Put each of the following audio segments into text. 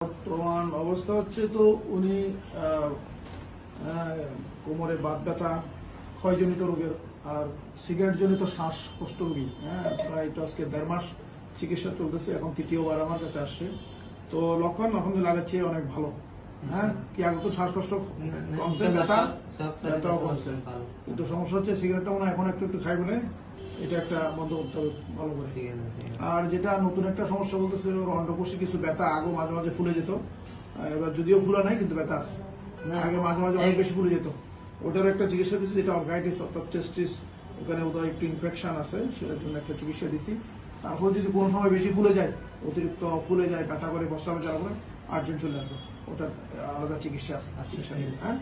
বর্তমান অবস্থা হচ্ছে তো উনি কোমরে বাত ব্যথা, ক্ষয়জনিত রোগের আর সিগারেট জনিত শ্বাসকষ্ট রোগী। প্রায় তো আজকে 1.5 মাস চিকিৎসা চলতেছে, এখন তৃতীয়বার আমার কাছে আসছে। তো লক্ষণ আলহামদুলিল্লাহ আগের চেয়ে অনেক ভালো। কি আগে তো শ্বাসকষ্ট কমছে, ব্যথাও কমছে, কিন্তু সমস্যা হচ্ছে সিগারেটটা মনে হয় এখন একটু খাই বলে এটা একটা বন্ধ করতে হবে ভালো করে। আর যেটা নতুন একটা সমস্যা বলতেছে, ওর অন্ডকোষে কিছু ব্যথা আগে মাঝে মাঝে ফুলে যেত, এবার যদিও ফুলা নাই কিন্তু ব্যথা আছে। আগে মাঝে মাঝে অনেক বেশি ফুলে যেত, ওটার একটা চিকিৎসা দিচ্ছি, যেটা অর্গাইটিস অর্থাৎ চেস্টিস, ওখানে ওটা একটু ইনফেকশন আছে, সেটার জন্য একটা চিকিৎসা দিচ্ছি। তারপর যদি কোনো সময় বেশি ফুলে যায়, অতিরিক্ত ফুলে যায়, ব্যথা করে বসতে হবে চালাবো, আর্জেন্ট চলে আসবে, ওটার আলাদা চিকিৎসা আছে। হ্যাঁ,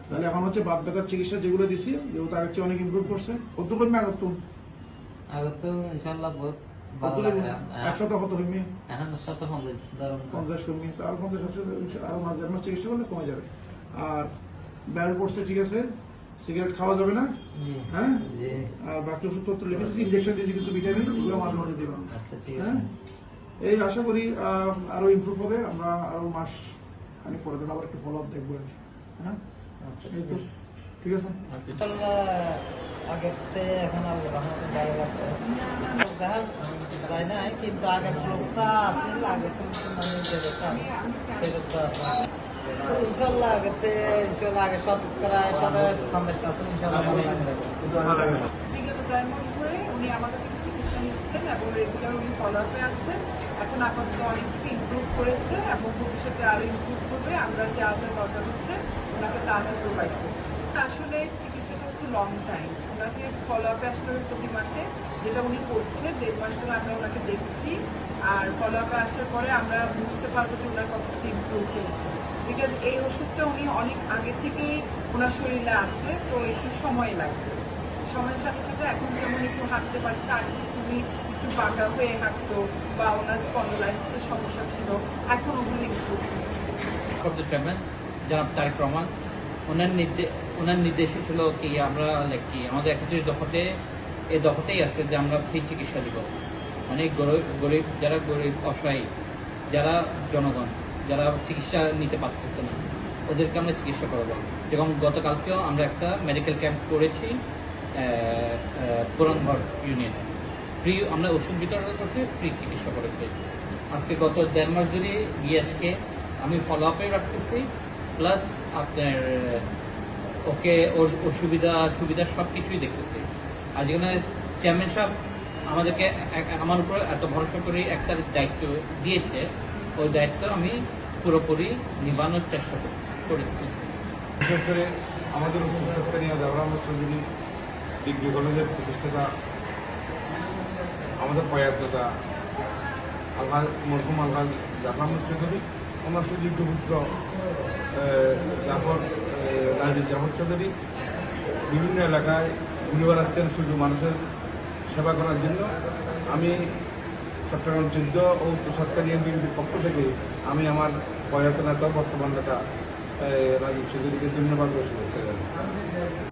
তাহলে এখন হচ্ছে বাত ব্যথার চিকিৎসা যেগুলো দিছি, যেহেতু আগের চেয়ে অনেক ইমপ্রুভ করছে। কত কমবে আগত ইনশাআল্লাহ বহুত ভালো ভালো লাগে। 100টা কত কমবে? এখন 50 কমবে, তো আরো 50 আরো মাস 1.5 মাস চিকিৎসা করলে কমে যাবে। আর ব্যায়াম করছে, ঠিক আছে, সিগারেট খাওয়া যাবে না। হ্যাঁ, আর বাকি ওষুধপত্র লিখে দিচ্ছি, ইনজেকশন দিয়েছি কিছু ভিটামিন, ওগুলো মাঝে মাঝে দিবা। হ্যাঁ, এই আশা করি আরো ইমপ্রুভ হবে। আমরা আরো মাস খানিক পরে আবার একটু ফলো আপ দেখবো। হ্যাঁ, এই তো ঠিক আছে। আগের চেয়ে এখন আল্লাহ রহমতে ভালো লাগছে। দেখা যায় না, কিন্তু আগের লোকটা আছে, আগের মানে যে লোকটা সেই লোকটা আছে। ইনশাল্লাহ আগের চেয়ে আগে 50% আছে। ইনশাল্লাহ ভালো লাগবে। বিগত 1.5 মাস ধরে উনি আমাদের থেকে চিকিৎসা নিচ্ছেন এবং রেগুলার উনি ফলো আপে আছে। এখন আপাতত অনেকটুকু ইমপ্রুভ করেছে এবং ভবিষ্যতে আরো ইমপ্রুভ করবে। আমরা যা যা দরকার হচ্ছে ওনাকে তা আমরা প্রোভাইড করছি। আসলে চিকিৎসাটা হচ্ছে লং টাইম, ওনাকে ফলো আপে আসলে প্রতি মাসে যেটা উনি করছে 1.5 মাস ধরে আমরা ওনাকে দেখছি। আর ফলো আপে আসার পরে আমরা বুঝতে পারবো যে ওনার কতটুকু ইমপ্রুভ হয়েছে, বিকজ এই ওষুধটা উনি অনেক আগে থেকেই ওনার শরীরে আছে, তো একটু সময় লাগবে। সময়ের সাথে সাথে এখন যেমন একটু হাঁটতে পারছে, আগে তুমি একটু বাঁকা হয়ে হাঁটতো বা ওনার স্পন্ডোলাইসিসের সমস্যা ছিল, এখন ওগুলো ইমপ্রুভ হয়েছে। জনাব তারেক রহমান ওনার নির্দেশে ছিল কি আমরা কি আমাদের 31 দফাতে এই দফাতেই আছে যে আমরা ফ্রি চিকিৎসা দিব। অনেক গরিব যারা গরিব অসহায়, যারা জনগণ যারা চিকিৎসা নিতে পারতেছে না, ওদেরকে আমরা চিকিৎসা করবো। যেমন গতকালকেও আমরা একটা মেডিকেল ক্যাম্প করেছি পুরানঘর ইউনিয়নে, ফ্রি আমরা ওষুধ বিতরণ করছি, ফ্রি চিকিৎসা করেছি। আজকে গত 1.5 মাস ধরে গিয়াসকে আমি ফলো আপে রাখতেছি, প্লাস আপনার ওকে ওর সুবিধা সব কিছুই দেখতেছি। আর যেখানে চেয়ারম্যান সাহেব আমাদেরকে আমার উপর এত ভরসা করে একটা দায়িত্ব দিয়েছে, ওই দায়িত্ব আমি পুরোপুরি নিবানোর চেষ্টা করেছি। বিশেষ করে আমাদের সরকারি জাফর চৌধুরী ডিগ্রি কলেজের প্রতিষ্ঠাতা, আমাদের প্রয়াততা মরহুম আলহাজ জাফর চৌধুরী, আমার সুযোগ্য পুত্র রাজীব জাফর চৌধুরী বিভিন্ন এলাকায় ঘুরে বেড়াচ্ছেন শুধু মানুষের সেবা করার জন্য। আমি চট্টগ্রাম 14 ও সরকারি বিএনপির পক্ষ থেকে আমি আমার প্রয়াত নেতা বর্তমান নেতা রাজীব চৌধুরীকে ধন্যবাদ ও শুভেচ্ছা জানাই।